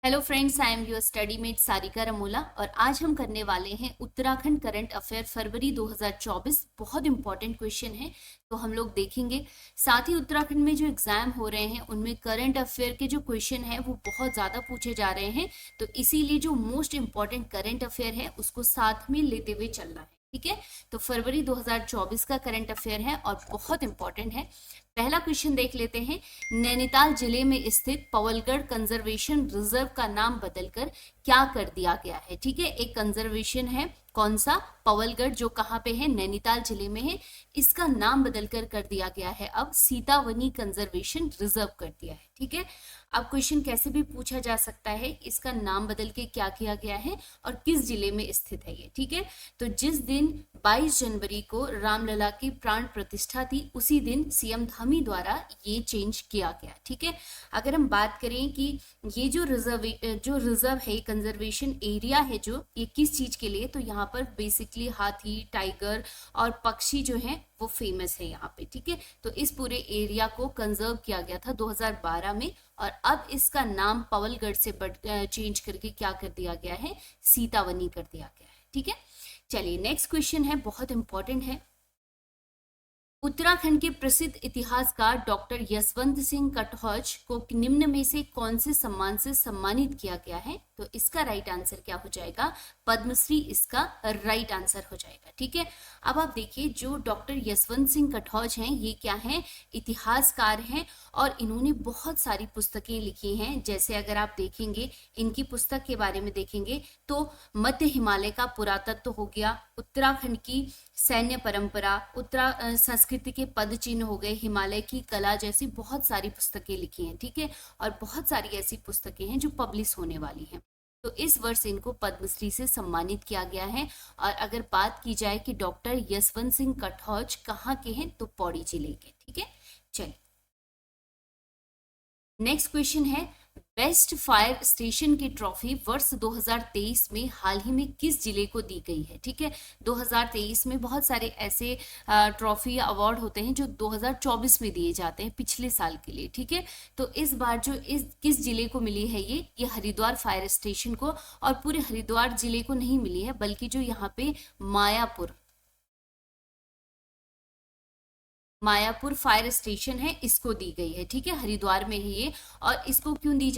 Hello friends, I am your study mate Sarika Ramola और आज हम करने वाले हैं उत्तराखंड करंट अफेयर फरवरी 2024। बहुत इंपॉर्टेंट क्वेश्चन है तो हम लोग देखेंगे। साथ ही उत्तराखंड में जो एग्जाम हो रहे हैं उनमें करंट अफेयर के जो क्वेश्चन है वो बहुत ज़्यादा पूछे जा रहे हैं, तो इसीलिए जो मोस्ट इंपॉर्टेंट करंट अफेयर है उसको साथ में लेते हुए चलना है। ठीक है, तो फरवरी 2024 का करंट अफेयर है और बहुत इंपॉर्टेंट है। पहला क्वेश्चन देख लेते हैं। नैनीताल जिले में स्थित पवलगढ़ कंजर्वेशन रिजर्व का नाम बदलकर क्या कर दिया गया है। ठीक है, एक कंजर्वेशन है, कौन सा? पवलगढ़, जो कहाँ पे है? नैनीताल जिले में है। इसका नाम बदलकर कर दिया गया है, अब सीतावनी कंजर्वेशन रिजर्व कर दिया है। ठीक है, अब क्वेश्चन कैसे भी पूछा जा सकता है, इसका नाम बदल के क्या किया गया है और किस जिले में स्थित है ये। ठीक है, तो जिस दिन 22 जनवरी को रामलला की प्राण प्रतिष्ठा थी उसी दिन सीएम धामी द्वारा ये चेंज किया गया। ठीक है, अगर हम बात करें कि ये जो रिजर्व है, कंजर्वेशन एरिया है, जो ये किस चीज के लिए, तो यहाँ पर बेसिकली हाथी, टाइगर और पक्षी जो है वो फेमस है यहाँ पे। ठीक है, तो इस पूरे एरिया को कंजर्व किया गया था 2012 में और अब इसका नाम पवलगढ़ से चेंज करके क्या कर दिया गया है? सीतावनी कर दिया गया है। ठीक है, चलिए नेक्स्ट क्वेश्चन है, बहुत इंपॉर्टेंट है। उत्तराखंड के प्रसिद्ध इतिहासकार डॉक्टर यशवंत सिंह कटौच को निम्न में से कौन से सम्मान से सम्मानित किया गया है? तो इसका राइट आंसर क्या हो जाएगा? पद्मश्री इसका राइट आंसर हो जाएगा। ठीक है, अब आप देखिए, जो डॉक्टर यशवंत सिंह कटौच हैं ये क्या हैं? इतिहासकार हैं और इन्होंने बहुत सारी पुस्तकें लिखी हैं। जैसे अगर आप देखेंगे इनकी पुस्तक के बारे में देखेंगे तो मध्य हिमालय का पुरातत्व हो गया, उत्तराखंड की सैन्य परंपरा, संस्कृति के पद चिन्ह हो गए, हिमालय की कला, जैसी बहुत सारी पुस्तकें लिखी हैं। ठीक है, और बहुत सारी ऐसी पुस्तकें हैं जो पब्लिश होने वाली हैं। तो इस वर्ष इनको पद्मश्री से सम्मानित किया गया है। और अगर बात की जाए कि डॉक्टर यशवंत सिंह कटौच कहाँ के हैं, तो पौड़ी जिले के। ठीक है, चलिए नेक्स्ट क्वेश्चन है। बेस्ट फायर स्टेशन की ट्रॉफी वर्ष 2023 में हाल ही में किस जिले को दी गई है? ठीक है, 2023 में बहुत सारे ऐसे ट्रॉफी या अवार्ड होते हैं जो 2024 में दिए जाते हैं पिछले साल के लिए। ठीक है, तो इस बार जो इस किस जिले को मिली है ये हरिद्वार फायर स्टेशन को, और पूरे हरिद्वार जिले को नहीं मिली है बल्कि जो यहाँ पे मायापुर फायर स्टेशन है इसको दी गई है। ठीक है, हरिद्वार में है ये। और इसको क्यों दी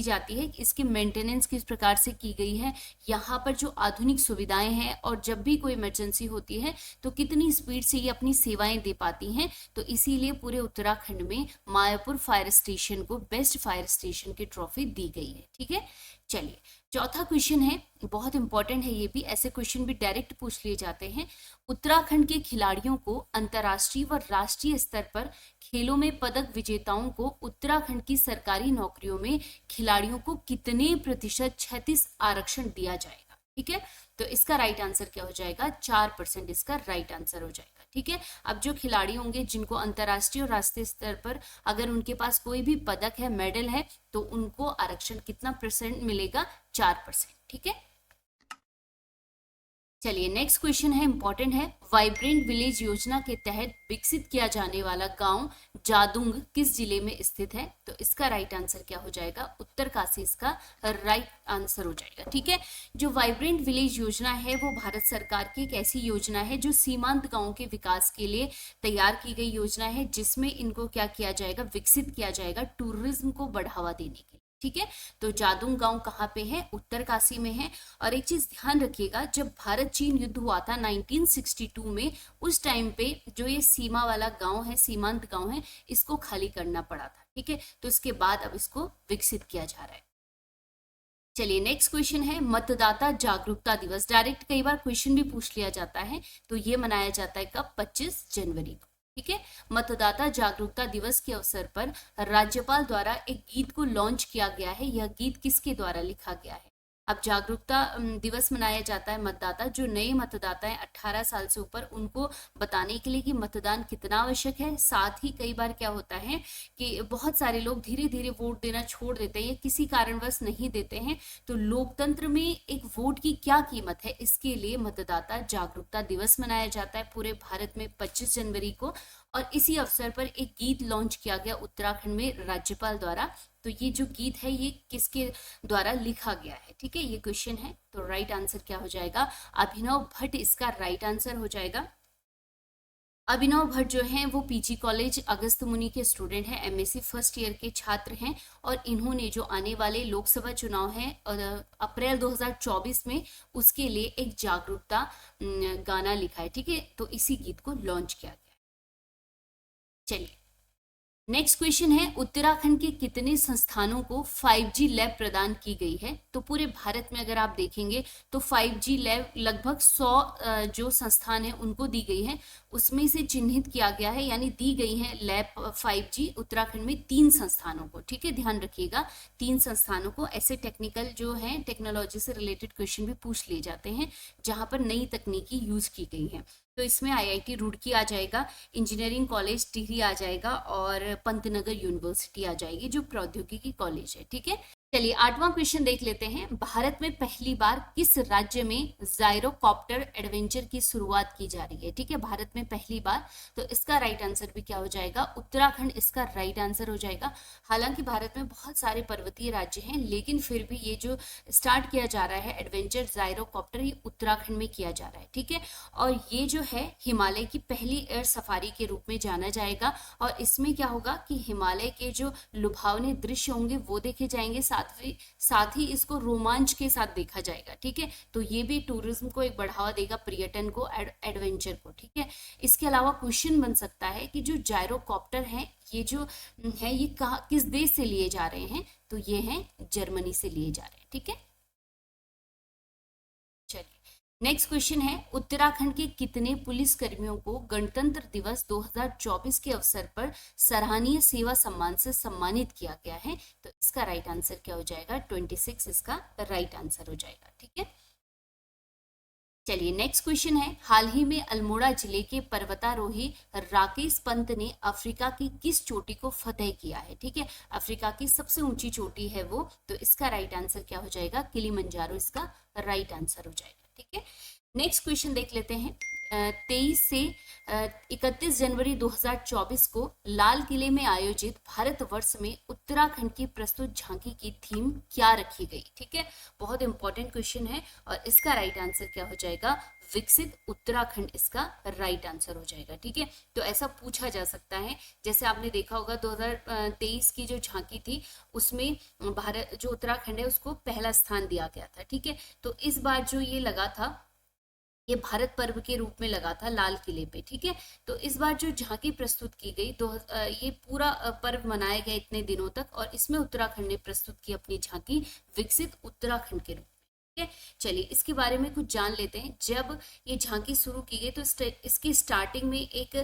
जाती है? इसकी मेंटेनेंस किस प्रकार से की गई है, यहाँ पर जो आधुनिक सुविधाएं हैं और जब भी कोई इमरजेंसी होती है तो कितनी स्पीड से ये अपनी सेवाएं दे पाती हैं, तो इसीलिए पूरे उत्तराखंड में मायापुर फायर स्टेशन को बेस्ट फायर स्टेशन की ट्रॉफी दी गई है। ठीक है, चलिए चौथा क्वेश्चन है, बहुत इंपॉर्टेंट है ये भी, ऐसे क्वेश्चन भी डायरेक्ट पूछ लिए जाते हैं। उत्तराखंड के खिलाड़ियों को अंतर्राष्ट्रीय व राष्ट्रीय स्तर पर खेलों में पदक विजेताओं को उत्तराखंड की सरकारी नौकरियों में खिलाड़ियों को कितने प्रतिशत 36 आरक्षण दिया जाएगा? ठीक है, तो इसका राइट आंसर क्या हो जाएगा? 4% इसका राइट आंसर हो जाएगा। ठीक है, अब जो खिलाड़ी होंगे जिनको अंतर्राष्ट्रीय और राष्ट्रीय स्तर पर अगर उनके पास कोई भी पदक है, मेडल है, तो उनको आरक्षण कितना परसेंट मिलेगा? 4%। ठीक है, चलिए नेक्स्ट क्वेश्चन है, इंपॉर्टेंट है। वाइब्रेंट विलेज योजना के तहत विकसित किया जाने वाला गांव जादुंग किस जिले में स्थित है? तो इसका राइट आंसर क्या हो जाएगा? उत्तरकाशी इसका राइट आंसर हो जाएगा। ठीक है, जो वाइब्रेंट विलेज योजना है वो भारत सरकार की एक ऐसी योजना है जो सीमांत गांवों के विकास के लिए तैयार की गई योजना है, जिसमें इनको क्या किया जाएगा? विकसित किया जाएगा टूरिज्म को बढ़ावा देने के लिए। ठीक है, तो जादुंग गांव कहाँ पे है? उत्तरकाशी में है। और एक चीज ध्यान रखिएगा, जब भारत चीन युद्ध हुआ था 1962 में, उस टाइम पे जो ये सीमा वाला गांव है, सीमांत गांव है, इसको खाली करना पड़ा था। ठीक है, तो इसके बाद अब इसको विकसित किया जा रहा है। चलिए नेक्स्ट क्वेश्चन है, मतदाता जागरूकता दिवस। डायरेक्ट कई बार क्वेश्चन भी पूछ लिया जाता है, तो ये मनाया जाता है कब? 25 जनवरी को। ठीक है, मतदाता जागरूकता दिवस के अवसर पर राज्यपाल द्वारा एक गीत को लॉन्च किया गया है। यह गीत किसके द्वारा लिखा गया है? अब जागरूकता दिवस मनाया जाता है मतदाता, जो नए मतदाता हैं 18 साल से ऊपर, उनको बताने के लिए कि मतदान कितना आवश्यक है। साथ ही कई बार क्या होता है कि बहुत सारे लोग धीरे धीरे वोट देना छोड़ देते हैं या किसी कारणवश नहीं देते हैं, तो लोकतंत्र में एक वोट की क्या कीमत है, इसके लिए मतदाता जागरूकता दिवस मनाया जाता है पूरे भारत में 25 जनवरी को। और इसी अवसर पर एक गीत लॉन्च किया गया उत्तराखंड में राज्यपाल द्वारा। तो ये जो गीत है ये किसके द्वारा लिखा गया है, ठीक है, ये क्वेश्चन है। तो राइट आंसर क्या हो जाएगा, अभिनव भट्ट इसका राइट आंसर हो जाएगा। अभिनव भट्ट जो हैं वो पीजी कॉलेज अगस्त मुनि के स्टूडेंट हैं, एमएससी फर्स्ट ईयर के छात्र हैं, और इन्होंने जो आने वाले लोकसभा चुनाव हैं अप्रैल 2024 में, उसके लिए एक जागरूकता गाना लिखा है, ठीक है। तो इसी गीत को लॉन्च किया गया। चलिए नेक्स्ट क्वेश्चन है, उत्तराखंड के कितने संस्थानों को 5G लैब प्रदान की गई है। तो पूरे भारत में अगर आप देखेंगे तो 5G लैब लगभग 100 जो संस्थान है उनको दी गई है, उसमें से चिन्हित किया गया है, यानी दी गई है लैब 5G उत्तराखंड में 3 संस्थानों को, ठीक है, ध्यान रखिएगा 3 संस्थानों को। ऐसे टेक्निकल जो है टेक्नोलॉजी से रिलेटेड क्वेश्चन भी पूछ लिए जाते हैं जहां पर नई तकनीकी यूज की गई है। तो इसमें IIT रुड़की आ जाएगा, इंजीनियरिंग कॉलेज टिहरी आ जाएगा, और पंतनगर यूनिवर्सिटी आ जाएगी जो प्रौद्योगिकी कॉलेज है, ठीक है। चलिए 8वां क्वेश्चन देख लेते हैं, भारत में पहली बार किस राज्य में जायरोकॉप्टर एडवेंचर की शुरुआत की जा रही है, ठीक है, भारत में पहली बार। तो इसका राइट आंसर भी क्या हो जाएगा, उत्तराखंड इसका राइट आंसर हो जाएगा। हालांकि भारत में बहुत सारे पर्वतीय राज्य हैं, लेकिन फिर भी ये जो स्टार्ट किया जा रहा है एडवेंचर जायरोकॉप्टर, ये उत्तराखंड में किया जा रहा है, ठीक है। और ये जो है हिमालय की पहली एयर सफारी के रूप में जाना जाएगा, और इसमें क्या होगा कि हिमालय के जो लुभावने दृश्य होंगे वो देखे जाएंगे, साथ ही इसको रोमांच के साथ देखा जाएगा, ठीक है। तो ये भी टूरिज्म को एक बढ़ावा देगा, पर्यटन को, एडवेंचर को, ठीक है। इसके अलावा क्वेश्चन बन सकता है कि जो जायरोकॉप्टर है ये जो है ये कहाँ किस देश से लिए जा रहे हैं, तो ये हैं जर्मनी से लिए जा रहे हैं, ठीक है। चलिए नेक्स्ट क्वेश्चन है, उत्तराखंड के कितने पुलिस कर्मियों को गणतंत्र दिवस 2024 के अवसर पर सराहनीय सेवा सम्मान से सम्मानित किया गया है। तो इसका राइट आंसर क्या हो जाएगा, 26 इसका राइट आंसर हो जाएगा, ठीक है। चलिए नेक्स्ट क्वेश्चन है, हाल ही में अल्मोड़ा जिले के पर्वतारोही राकेश पंत ने अफ्रीका की किस चोटी को फतेह किया है, ठीक है, अफ्रीका की सबसे ऊंची चोटी है वो। तो इसका राइट आंसर क्या हो जाएगा, किलिमंजारो इसका राइट आंसर हो जाएगा, ठीक है। नेक्स्ट क्वेश्चन देख लेते हैं, 23 से 31 जनवरी 2024 को लाल किले में आयोजित भारतवर्ष में उत्तराखंड की प्रस्तुत झांकी की थीम क्या रखी गई, ठीक है, बहुत इंपॉर्टेंट क्वेश्चन है। और इसका राइट आंसर क्या हो जाएगा, विकसित उत्तराखंड इसका राइट आंसर हो जाएगा, ठीक है। तो ऐसा पूछा जा सकता है, जैसे आपने देखा होगा 2023 की जो झांकी थी उसमें भारत जो उत्तराखंड है उसको पहला स्थान दिया गया था, ठीक है। तो इस बार जो ये लगा था ये भारत पर्व के रूप में लगा था लाल किले पे, ठीक है। तो इस बार जो झांकी प्रस्तुत की गई तो ये पूरा पर्व मनाया गया इतने दिनों तक, और इसमें उत्तराखंड ने प्रस्तुत की अपनी झांकी विकसित उत्तराखंड के रूप में, ठीक है। चलिए इसके बारे में कुछ जान लेते हैं। जब ये झांकी शुरू की गई तो इसकी स्टार्टिंग में एक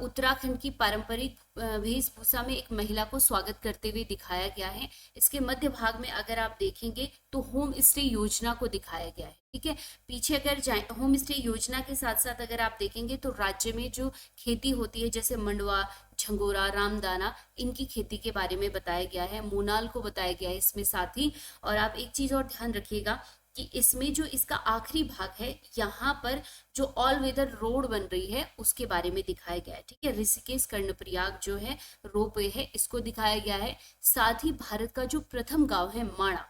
उत्तराखंड की पारंपरिक वेशभूषा में एक महिला को स्वागत करते हुए दिखाया गया है। इसके मध्य भाग में अगर आप देखेंगे तो होम स्टे योजना को दिखाया गया है, ठीक है। पीछे अगर जाए होम स्टे योजना के साथ साथ अगर आप देखेंगे तो राज्य में जो खेती होती है जैसे मंडवा, झंगोरा, रामदाना, इनकी खेती के बारे में बताया गया है, मोनाल को बताया गया है इसमें साथ ही। और आप एक चीज और ध्यान रखिएगा कि इसमें जो इसका आखिरी भाग है यहाँ पर जो ऑल वेदर रोड बन रही है उसके बारे में दिखाया गया है, ठीक है। ऋषिकेश कर्णप्रयाग जो है रोपवे है इसको दिखाया गया है। साथ ही भारत का जो प्रथम गांव है माणा,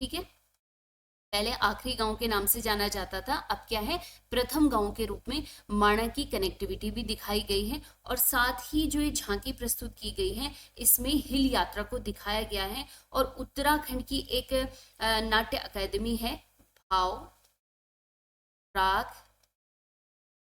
ठीक है, पहले आखिरी गांव के नाम से जाना जाता था, अब क्या है प्रथम गांव के रूप में माणा की कनेक्टिविटी भी दिखाई गई है। और साथ ही जो ये झांकी प्रस्तुत की गई है इसमें हिल यात्रा को दिखाया गया है। और उत्तराखंड की एक नाट्य अकादमी है, भाव राग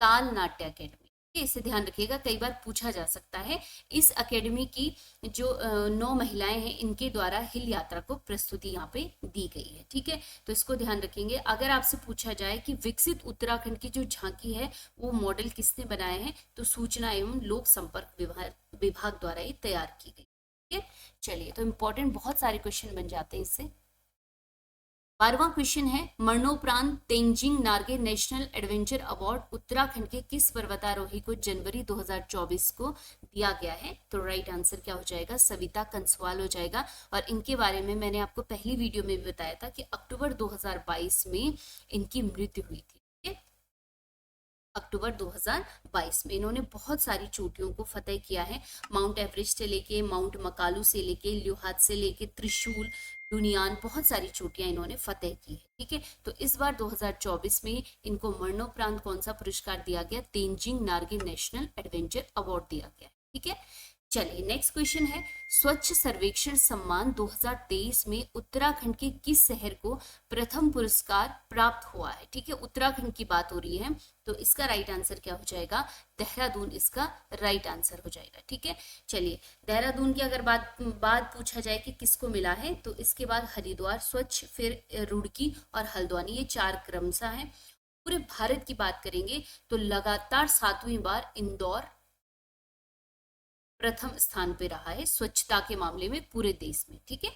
ताल नाट्य अकेडमी, इसे ध्यान रखिएगा, कई बार पूछा जा सकता है। इस एकेडमी की जो 9 महिलाएं हैं इनके द्वारा हिल यात्रा को प्रस्तुति यहाँ पे दी गई है, ठीक है। तो इसको ध्यान रखेंगे। अगर आपसे पूछा जाए कि विकसित उत्तराखंड की जो झांकी है वो मॉडल किसने बनाया है, तो सूचना एवं लोक संपर्क विभाग द्वारा ये तैयार की गई, ठीक है। चलिए तो इंपॉर्टेंट बहुत सारे क्वेश्चन बन जाते हैं इससे। 12वां क्वेश्चन है, मरणोपरांत Tenzing Norgay national adventure award Uttarakhand के किस पर्वतारोही को जनवरी 2024 को दिया गया है। तो राइट आंसर क्या हो जाएगा, सविता कंसवाल हो जाएगा। और इनके बारे में मैंने आपको पहली वीडियो में भी बताया था कि अक्टूबर 2022 में इनकी मृत्यु हुई थी, ठीक है। अक्टूबर 2022 में। इन्होंने बहुत सारी चोटियों को फतेह किया है, माउंट एवरेस्ट से लेके माउंट मकालू से लेके ल्यूहाद से लेके त्रिशूल, डुनियान, बहुत सारी चोटियां इन्होंने फतेह की है। ठीक है, तो इस बार 2024 में इनको मरणोपरांत कौन सा पुरस्कार दिया गया? Tenzing Norgay national adventure award दिया गया। ठीक है, चलिए नेक्स्ट क्वेश्चन है, स्वच्छ सर्वेक्षण सम्मान 2023 में उत्तराखंड के किस शहर को प्रथम पुरस्कार प्राप्त हुआ है? ठीक है, उत्तराखंड की बात हो रही है, तो इसका राइट आंसर क्या हो जाएगा? देहरादून इसका राइट आंसर हो जाएगा। ठीक है, चलिए देहरादून की अगर बात पूछा जाए कि किसको मिला है, तो इसके बाद हरिद्वार, स्वच्छ, फिर रुड़की और हल्द्वानी, ये 4 क्रमशः हैं। पूरे भारत की बात करेंगे तो लगातार 7वीं बार इंदौर प्रथम स्थान पे रहा है स्वच्छता के मामले में पूरे देश में। ठीक है,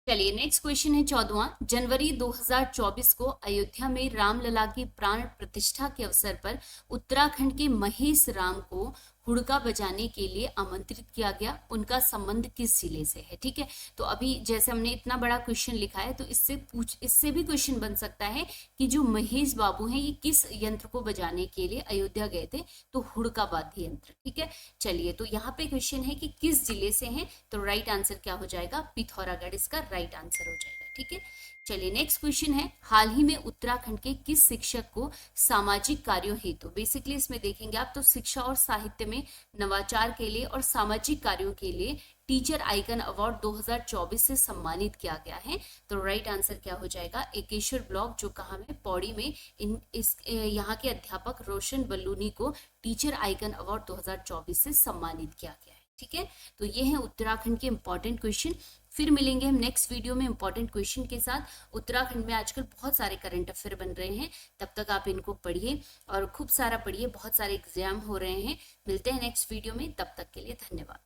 चलिए नेक्स्ट क्वेश्चन है 14वां, जनवरी 2024 को अयोध्या में रामलला की प्राण प्रतिष्ठा के अवसर पर उत्तराखंड के महेश राम को हुड़का बजाने के लिए आमंत्रित किया गया, उनका संबंध किस जिले से है? ठीक है, तो अभी जैसे हमने इतना बड़ा क्वेश्चन लिखा है, तो इससे भी क्वेश्चन बन सकता है कि जो महेश बाबू हैं ये किस यंत्र को बजाने के लिए अयोध्या गए थे? तो हुड़का वाद्य यंत्र। ठीक है, चलिए तो यहाँ पे क्वेश्चन है कि किस जिले से हैं, तो राइट आंसर क्या हो जाएगा? पिथौरागढ़ इसका राइट आंसर हो जाएगा। ठीक है, चलिए नेक्स्ट क्वेश्चन है, हाल ही में उत्तराखंड के किस शिक्षक को सामाजिक कार्यों हेतु, बेसिकली इसमें देखेंगे आप तो शिक्षा और साहित्य में नवाचार के लिए और सामाजिक कार्यों के लिए टीचर आइकन अवार्ड 2024 से सम्मानित किया गया है? तो राइट आंसर क्या हो जाएगा? एकेश्वर ब्लॉक, जो कहाँ में? पौड़ी में। यहाँ के अध्यापक रोशन बल्लूनी को टीचर आइकन अवार्ड 2024 से सम्मानित किया गया है। ठीक है, तो ये है उत्तराखंड के इंपॉर्टेंट क्वेश्चन। फिर मिलेंगे हम नेक्स्ट वीडियो में इंपॉर्टेंट क्वेश्चन के साथ। उत्तराखंड में आजकल बहुत सारे करंट अफेयर बन रहे हैं, तब तक आप इनको पढ़िए और खूब सारा पढ़िए, बहुत सारे एग्जाम हो रहे हैं। मिलते हैं नेक्स्ट वीडियो में, तब तक के लिए धन्यवाद।